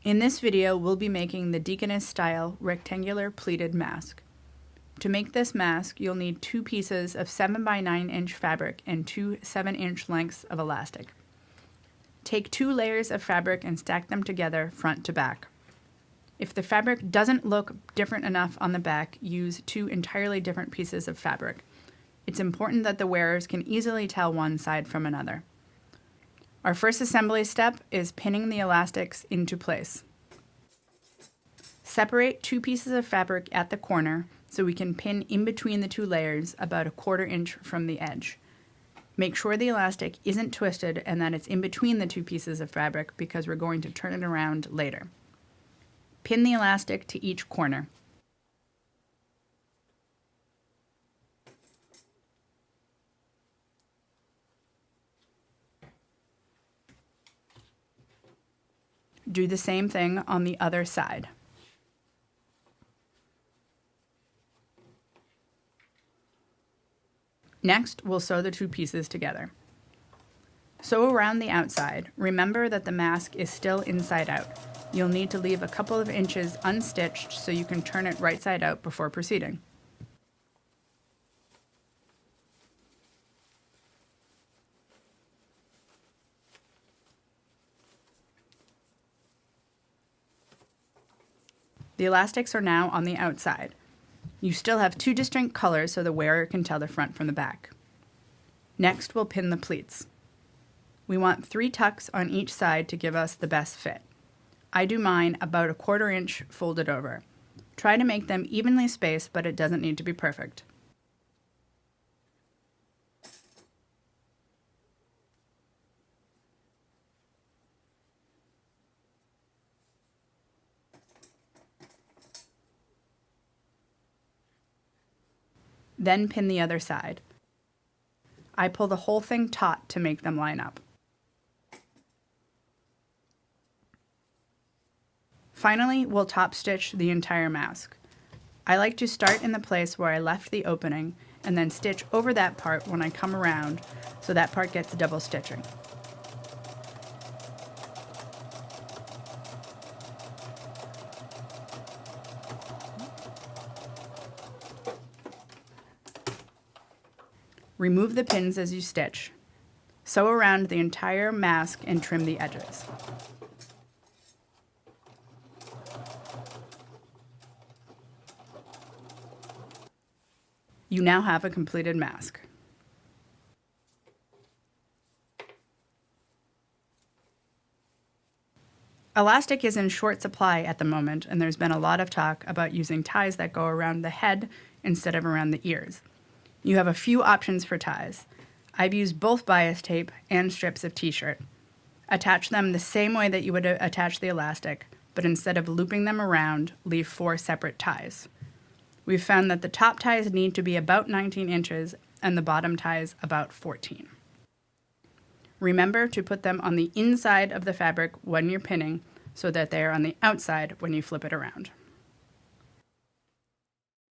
In this video, we'll be making the Deaconess style rectangular pleated mask. To make this mask, you'll need 2 pieces of 7 by 9 inch fabric and 2 7-inch lengths of elastic. Take 2 layers of fabric and stack them together front to back. If the fabric doesn't look different enough on the back, use 2 entirely different pieces of fabric. It's important that the wearers can easily tell one side from another. Our first assembly step is pinning the elastics into place. Separate 2 pieces of fabric at the corner so we can pin in between the 2 layers about 1/4 inch from the edge. Make sure the elastic isn't twisted and that it's in between the 2 pieces of fabric because we're going to turn it around later. Pin the elastic to each corner. Do the same thing on the other side. Next, we'll sew the 2 pieces together. Sew around the outside. Remember that the mask is still inside out. You'll need to leave a couple of inches unstitched so you can turn it right side out before proceeding. The elastics are now on the outside. You still have 2 distinct colors so the wearer can tell the front from the back. Next, we'll pin the pleats. We want 3 tucks on each side to give us the best fit. I do mine about 1/4 inch folded over. Try to make them evenly spaced, but it doesn't need to be perfect. Then pin the other side. I pull the whole thing taut to make them line up. Finally, we'll top stitch the entire mask. I like to start in the place where I left the opening and then stitch over that part when I come around so that part gets double stitching. Remove the pins as you stitch. Sew around the entire mask and trim the edges. You now have a completed mask. Elastic is in short supply at the moment, and there's been a lot of talk about using ties that go around the head instead of around the ears. You have a few options for ties. I've used both bias tape and strips of t-shirt. Attach them the same way that you would attach the elastic, but instead of looping them around, leave 4 separate ties. We've found that the top ties need to be about 19 inches and the bottom ties about 14. Remember to put them on the inside of the fabric when you're pinning so that they are on the outside when you flip it around.